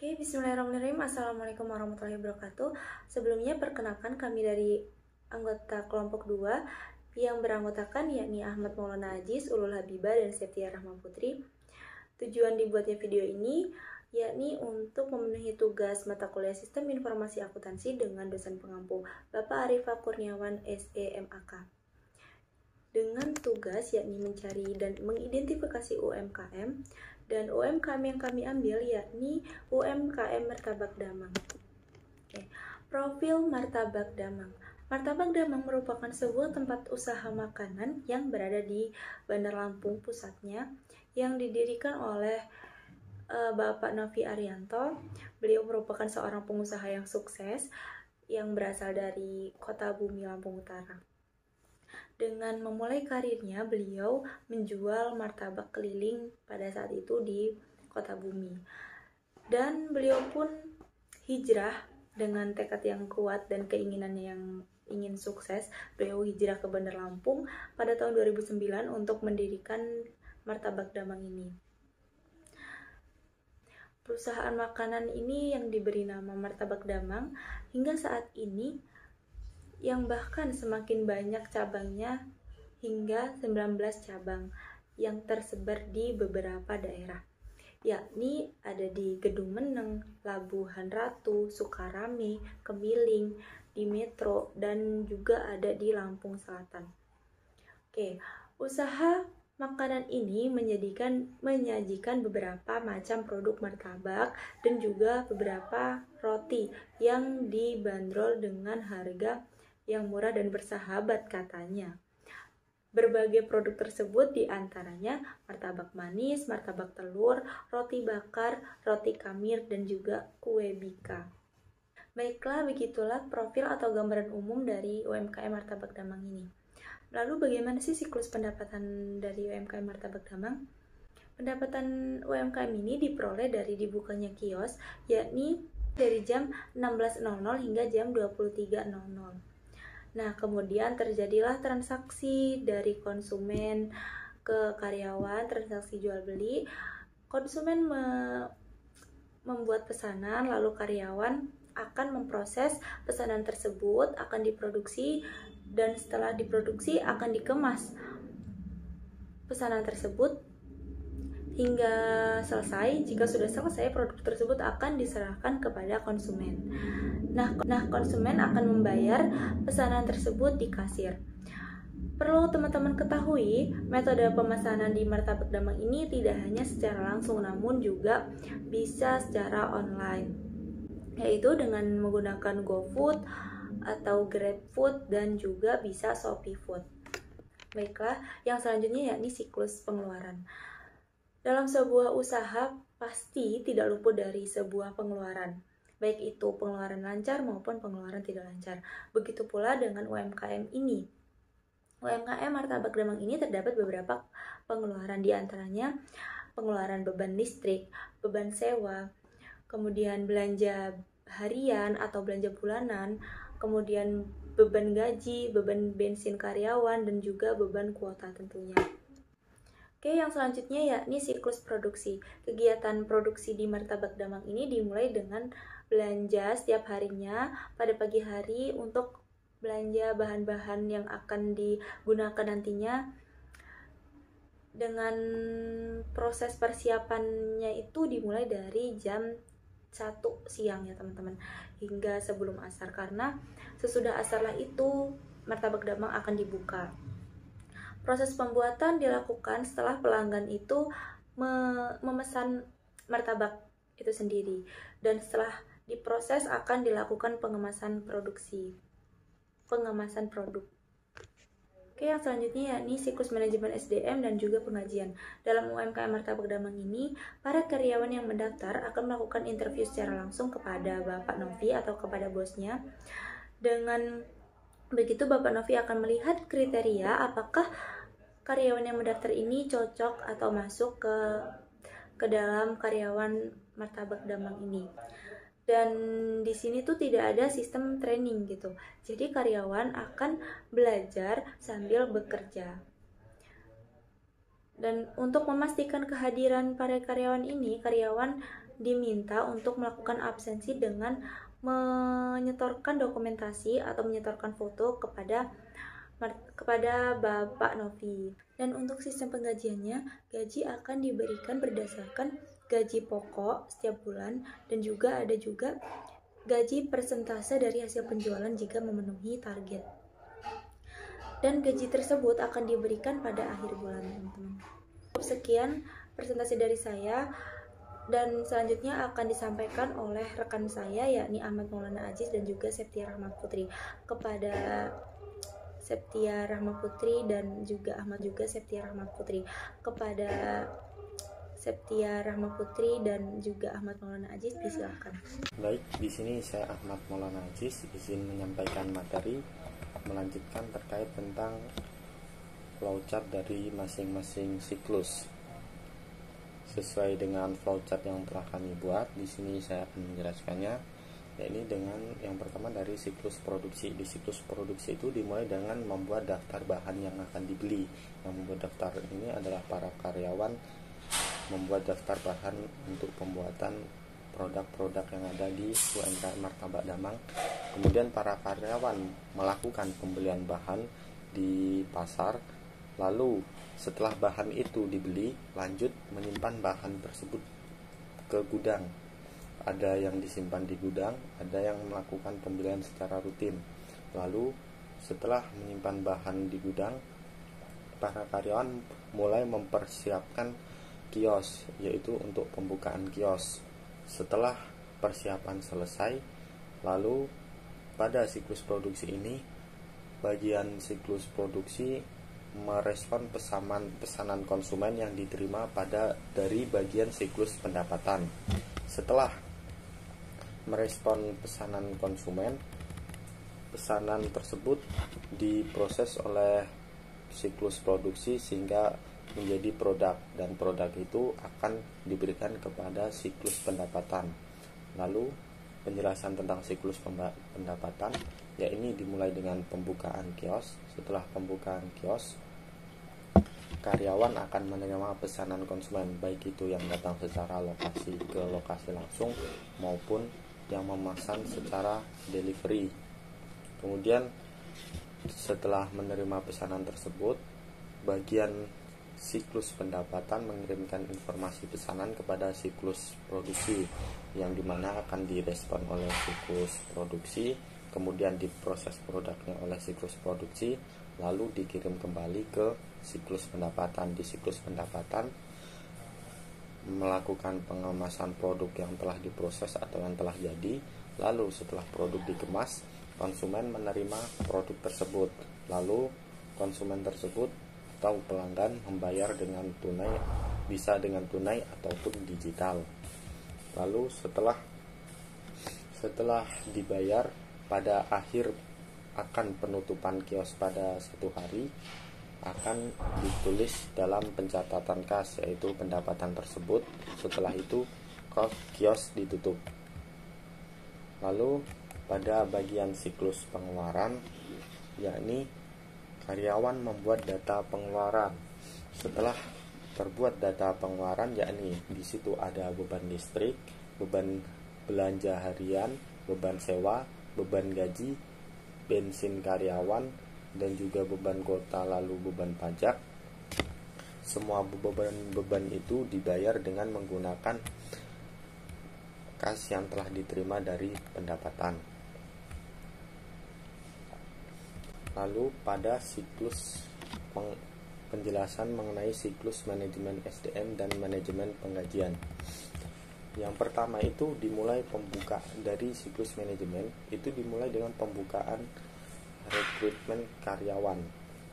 Oke, bismillahirrahmanirrahim. Assalamualaikum warahmatullahi wabarakatuh. Sebelumnya perkenalkan kami dari anggota kelompok 2 yang beranggotakan yakni Ahmad Maulana Aziz, Ulul Habibah, dan Septia Rahma Putri. Tujuan dibuatnya video ini yakni untuk memenuhi tugas mata kuliah Sistem Informasi Akuntansi dengan dosen pengampu Bapak Arifah Kurniawan SEMAK. Dengan tugas yakni mencari dan mengidentifikasi UMKM, dan UMKM yang kami ambil yakni UMKM Martabak Damang. Profil Martabak Damang. Martabak Damang merupakan sebuah tempat usaha makanan yang berada di Bandar Lampung pusatnya, yang didirikan oleh Bapak Novi Arianto. Beliau merupakan seorang pengusaha yang sukses yang berasal dari Kota Bumi, Lampung Utara. Dengan memulai karirnya, beliau menjual martabak keliling pada saat itu di Kota Bumi. Dan beliau pun hijrah dengan tekad yang kuat dan keinginannya yang ingin sukses. Beliau hijrah ke Bandar Lampung pada tahun 2009 untuk mendirikan Martabak Damang ini. Perusahaan makanan ini yang diberi nama Martabak Damang hingga saat ini, yang bahkan semakin banyak cabangnya hingga 19 cabang yang tersebar di beberapa daerah, yakni ada di Gedung Meneng, Labuhan Ratu, Sukarame, Kemiling, di Metro, dan juga ada di Lampung Selatan. Oke, usaha makanan ini menyajikan beberapa macam produk martabak dan juga beberapa roti yang dibanderol dengan harga yang murah dan bersahabat katanya. Berbagai produk tersebut diantaranya martabak manis, martabak telur, roti bakar, roti kamir, dan juga kue bika. Baiklah, begitulah profil atau gambaran umum dari UMKM Martabak Damang ini. Lalu bagaimana sih siklus pendapatan dari UMKM Martabak Damang? Pendapatan UMKM ini diperoleh dari dibukanya kios, yakni dari jam 16.00 hingga jam 23.00. Nah, kemudian terjadilah transaksi dari konsumen ke karyawan, transaksi jual beli. Konsumen membuat pesanan, lalu karyawan akan memproses pesanan tersebut, akan diproduksi, dan setelah diproduksi akan dikemas pesanan tersebut hingga selesai. Jika sudah selesai, produk tersebut akan diserahkan kepada konsumen. Nah, konsumen akan membayar pesanan tersebut di kasir. Perlu teman-teman ketahui, metode pemesanan di Martabak Damang ini tidak hanya secara langsung, namun juga bisa secara online, yaitu dengan menggunakan GoFood atau GrabFood dan juga bisa ShopeeFood. Baiklah, yang selanjutnya yakni siklus pengeluaran. Dalam sebuah usaha pasti tidak luput dari sebuah pengeluaran, baik itu pengeluaran lancar maupun pengeluaran tidak lancar. Begitu pula dengan UMKM ini. UMKM Martabak Damang ini terdapat beberapa pengeluaran, diantaranya pengeluaran beban listrik, beban sewa, kemudian belanja harian atau belanja bulanan, kemudian beban gaji, beban bensin karyawan, dan juga beban kuota tentunya. Oke, yang selanjutnya yakni siklus produksi. Kegiatan produksi di Martabak Damang ini dimulai dengan belanja setiap harinya pada pagi hari untuk belanja bahan-bahan yang akan digunakan nantinya. Dengan proses persiapannya itu dimulai dari jam 1 siang ya teman-teman, hingga sebelum asar, karena sesudah asar lah itu Martabak Damang akan dibuka. Proses pembuatan dilakukan setelah pelanggan itu memesan martabak itu sendiri, dan setelah diproses akan dilakukan pengemasan produk. Oke, yang selanjutnya yakni siklus manajemen SDM dan juga pengajian. Dalam UMKM Martabak Damang ini, para karyawan yang mendaftar akan melakukan interview secara langsung kepada Bapak Novi atau kepada bosnya. Dengan begitu, Bapak Novi akan melihat kriteria apakah karyawan yang mendaftar ini cocok atau masuk ke dalam karyawan Martabak Damang ini. Dan di sini tuh tidak ada sistem training gitu. Jadi karyawan akan belajar sambil bekerja. Dan untuk memastikan kehadiran para karyawan ini, karyawan diminta untuk melakukan absensi dengan menyetorkan dokumentasi atau menyetorkan foto kepada Bapak Novi. Dan untuk sistem penggajiannya, gaji akan diberikan berdasarkan gaji pokok setiap bulan, dan juga ada gaji persentase dari hasil penjualan jika memenuhi target. Dan gaji tersebut akan diberikan pada akhir bulan, teman-teman. Sekian presentasi dari saya, dan selanjutnya akan disampaikan oleh rekan saya yakni Ahmad Maulana Aziz dan juga Septia Rahma Putri. Kepada Septia Rahma Putri dan juga Ahmad juga Septia Rahma Putri. Kepada Septia Rahma Putri dan juga Ahmad Maulana Aziz, disilakan. Baik, di sini saya Ahmad Maulana Aziz izin menyampaikan materi melanjutkan terkait tentang flowchart dari masing-masing siklus. Sesuai dengan flowchart yang telah kami buat, di sini saya akan menjelaskannya, yakni dengan yang pertama dari siklus produksi. Di siklus produksi itu dimulai dengan membuat daftar bahan yang akan dibeli. Yang membuat daftar ini adalah para karyawan, membuat daftar bahan untuk pembuatan produk-produk yang ada di UMKM Martabak Damang. Kemudian para karyawan melakukan pembelian bahan di pasar. Lalu setelah bahan itu dibeli, lanjut menyimpan bahan tersebut ke gudang. Ada yang disimpan di gudang, ada yang melakukan pembelian secara rutin. Lalu setelah menyimpan bahan di gudang, para karyawan mulai mempersiapkan kios, yaitu untuk pembukaan kios. Setelah persiapan selesai, lalu pada siklus produksi ini, bagian siklus produksi merespon pesanan konsumen yang diterima dari bagian siklus pendapatan. Setelah merespon pesanan konsumen, pesanan tersebut diproses oleh siklus produksi sehingga menjadi produk, dan produk itu akan diberikan kepada siklus pendapatan. Lalu penjelasan tentang siklus pendapatan, ya ini dimulai dengan pembukaan kios. Setelah pembukaan kios, karyawan akan menerima pesanan konsumen, baik itu yang datang secara ke lokasi langsung maupun yang memesan secara delivery. Kemudian setelah menerima pesanan tersebut, bagian siklus pendapatan mengirimkan informasi pesanan kepada siklus produksi, yang dimana akan direspon oleh siklus produksi, kemudian diproses produknya oleh siklus produksi, lalu dikirim kembali ke siklus pendapatan. Di siklus pendapatan melakukan pengemasan produk yang telah diproses atau yang telah jadi. Lalu setelah produk dikemas, konsumen menerima produk tersebut. Lalu konsumen tersebut atau pelanggan membayar dengan tunai, bisa dengan tunai ataupun digital. Lalu setelah dibayar, pada akhir akan penutupan kios pada 1 hari akan ditulis dalam pencatatan kas, yaitu pendapatan tersebut. Setelah itu kios ditutup. Lalu pada bagian siklus pengeluaran, yakni karyawan membuat data pengeluaran. Setelah terbuat data pengeluaran, yakni di situ ada beban listrik, beban belanja harian, beban sewa, beban gaji, bensin karyawan, dan juga beban kota, lalu beban pajak. Semua beban itu dibayar dengan menggunakan kas yang telah diterima dari pendapatan. Lalu pada siklus penjelasan mengenai siklus manajemen SDM dan manajemen penggajian. Yang pertama itu dimulai dari siklus manajemen, itu dimulai dengan pembukaan rekrutmen karyawan.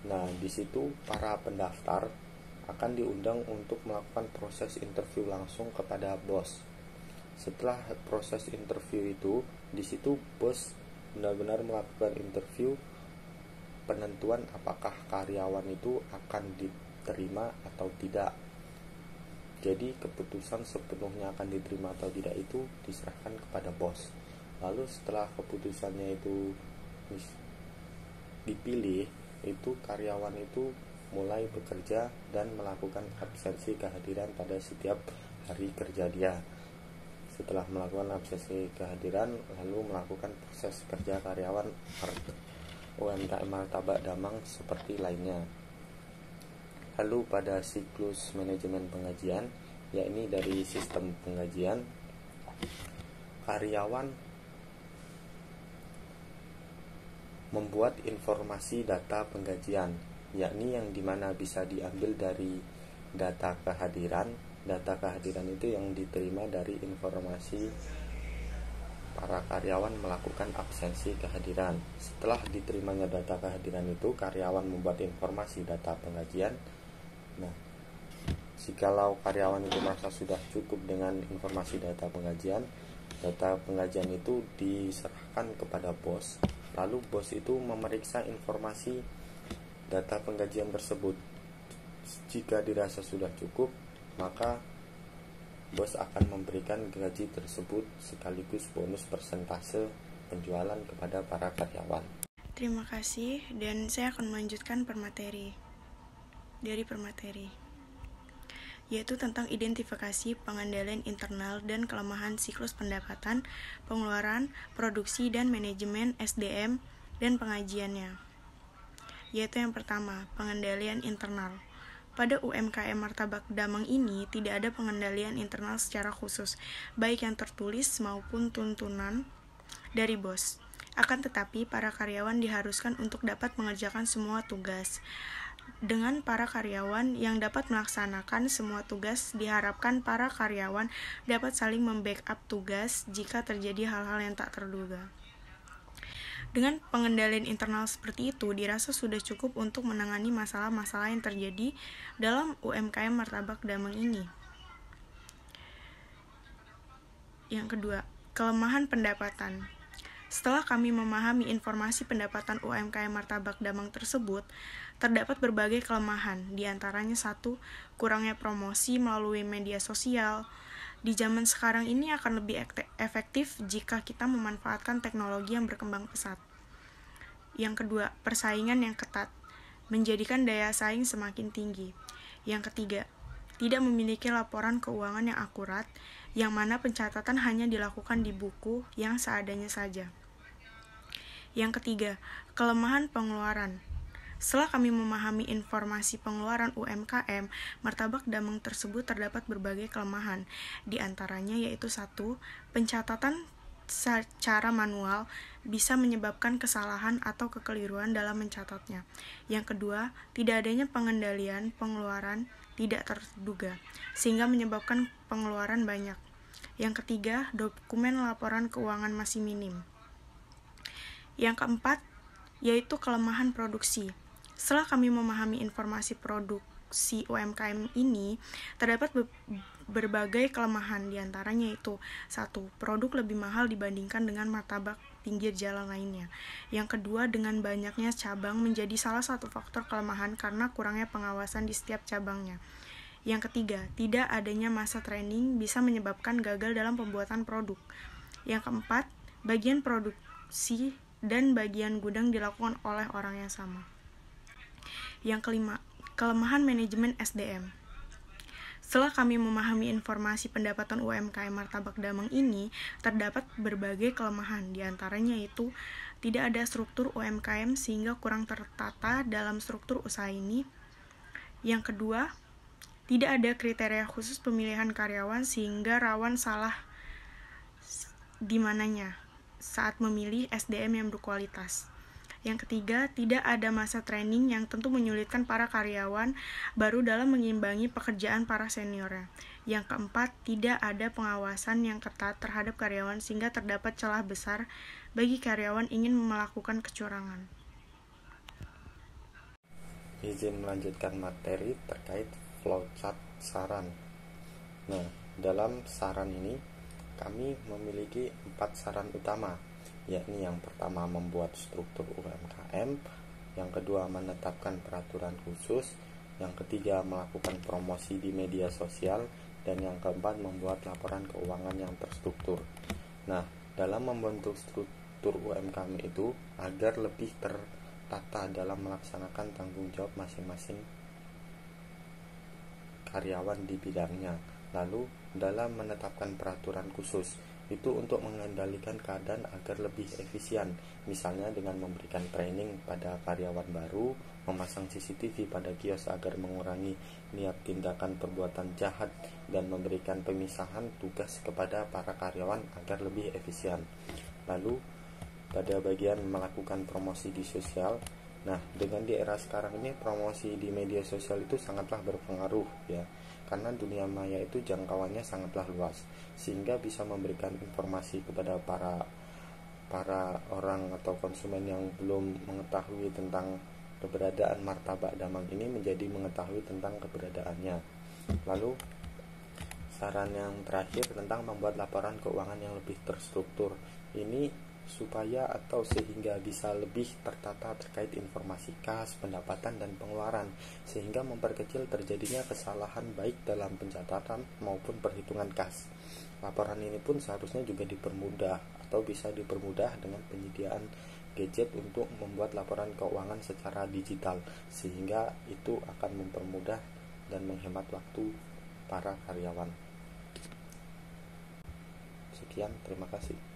Nah, di situ para pendaftar akan diundang untuk melakukan proses interview langsung kepada bos. Setelah proses interview itu, di situ bos benar-benar melakukan interview, penentuan apakah karyawan itu akan diterima atau tidak. Jadi keputusan sepenuhnya akan diterima atau tidak itu diserahkan kepada bos. Lalu setelah keputusannya itu dipilih, itu karyawan itu mulai bekerja dan melakukan absensi kehadiran pada setiap hari kerja dia. Setelah melakukan absensi kehadiran, lalu melakukan proses kerja karyawan UMKM Martabak Damang seperti lainnya. Lalu pada siklus manajemen pengajian, yakni dari sistem pengajian, karyawan membuat informasi data penggajian, yakni yang dimana bisa diambil dari data kehadiran. Data kehadiran itu yang diterima dari informasi para karyawan melakukan absensi kehadiran. Setelah diterimanya data kehadiran itu, karyawan membuat informasi data penggajian. Nah, jikalau karyawan itu merasa sudah cukup dengan informasi data penggajian itu diserahkan kepada bos. Lalu bos itu memeriksa informasi data penggajian tersebut. Jika dirasa sudah cukup, maka bos akan memberikan gaji tersebut sekaligus bonus persentase penjualan kepada para karyawan. Terima kasih, dan saya akan melanjutkan permateri, yaitu tentang identifikasi pengendalian internal dan kelemahan siklus pendapatan, pengeluaran, produksi, dan manajemen SDM dan pengajiannya. Yaitu yang pertama, pengendalian internal. Pada UMKM Martabak Damang ini tidak ada pengendalian internal secara khusus, baik yang tertulis maupun tuntunan dari bos. Akan tetapi, para karyawan diharuskan untuk dapat mengerjakan semua tugas. Dengan para karyawan yang dapat melaksanakan semua tugas, diharapkan para karyawan dapat saling membackup tugas jika terjadi hal-hal yang tak terduga. Dengan pengendalian internal seperti itu, dirasa sudah cukup untuk menangani masalah-masalah yang terjadi dalam UMKM Martabak Damang ini. Yang kedua, kelemahan pendapatan. Setelah kami memahami informasi pendapatan UMKM Martabak Damang tersebut, terdapat berbagai kelemahan, diantaranya 1. Kurangnya promosi melalui media sosial. Di zaman sekarang ini akan lebih efektif jika kita memanfaatkan teknologi yang berkembang pesat. Yang kedua, persaingan yang ketat, menjadikan daya saing semakin tinggi. Yang ketiga, tidak memiliki laporan keuangan yang akurat, yang mana pencatatan hanya dilakukan di buku yang seadanya saja. Yang ketiga, kelemahan pengeluaran. Setelah kami memahami informasi pengeluaran UMKM Martabak Damang tersebut, terdapat berbagai kelemahan, di antaranya yaitu 1. Pencatatan secara manual bisa menyebabkan kesalahan atau kekeliruan dalam mencatatnya. Yang kedua, tidak adanya pengendalian pengeluaran tidak terduga, sehingga menyebabkan pengeluaran banyak. Yang ketiga, dokumen laporan keuangan masih minim. Yang keempat, yaitu kelemahan produksi. Setelah kami memahami informasi produksi UMKM ini, terdapat berbagai kelemahan, diantaranya yaitu 1. Produk lebih mahal dibandingkan dengan martabak pinggir jalan lainnya. Yang kedua, dengan banyaknya cabang menjadi salah satu faktor kelemahan karena kurangnya pengawasan di setiap cabangnya. Yang ketiga, tidak adanya masa training bisa menyebabkan gagal dalam pembuatan produk. Yang keempat, bagian produksi dan bagian gudang dilakukan oleh orang yang sama. Yang kelima, kelemahan manajemen SDM. Setelah kami memahami informasi pendapatan UMKM Martabak Damang ini, terdapat berbagai kelemahan, diantaranya yaitu tidak ada struktur UMKM sehingga kurang tertata dalam struktur usaha ini. Yang kedua, tidak ada kriteria khusus pemilihan karyawan sehingga rawan salah di mananya saat memilih SDM yang berkualitas. Yang ketiga, tidak ada masa training yang tentu menyulitkan para karyawan baru dalam mengimbangi pekerjaan para seniornya. Yang keempat, tidak ada pengawasan yang ketat terhadap karyawan sehingga terdapat celah besar bagi karyawan ingin melakukan kecurangan. Izin melanjutkan materi terkait flowchart saran. Nah, dalam saran ini kami memiliki 4 saran utama, yakni yang pertama membuat struktur UMKM, yang kedua menetapkan peraturan khusus, yang ketiga melakukan promosi di media sosial, dan yang keempat membuat laporan keuangan yang terstruktur. Nah, dalam membentuk struktur UMKM itu agar lebih tertata dalam melaksanakan tanggung jawab masing-masing karyawan di bidangnya. Lalu dalam menetapkan peraturan khusus. Itu untuk mengendalikan keadaan agar lebih efisien, misalnya dengan memberikan training pada karyawan baru, memasang CCTV pada kios agar mengurangi niat tindakan perbuatan jahat, dan memberikan pemisahan tugas kepada para karyawan agar lebih efisien. Lalu pada bagian melakukan promosi di sosial, nah dengan di era sekarang ini promosi di media sosial itu sangatlah berpengaruh ya, karena dunia maya itu jangkauannya sangatlah luas, sehingga bisa memberikan informasi kepada para orang atau konsumen yang belum mengetahui tentang keberadaan martabak damang ini menjadi mengetahui tentang keberadaannya. Lalu saran yang terakhir tentang membuat laporan keuangan yang lebih terstruktur, ini supaya atau sehingga bisa lebih tertata terkait informasi kas, pendapatan, dan pengeluaran, sehingga memperkecil terjadinya kesalahan baik dalam pencatatan maupun perhitungan kas. Laporan ini pun seharusnya juga dipermudah atau bisa dipermudah dengan penyediaan gadget untuk membuat laporan keuangan secara digital, sehingga itu akan mempermudah dan menghemat waktu para karyawan. Sekian, terima kasih.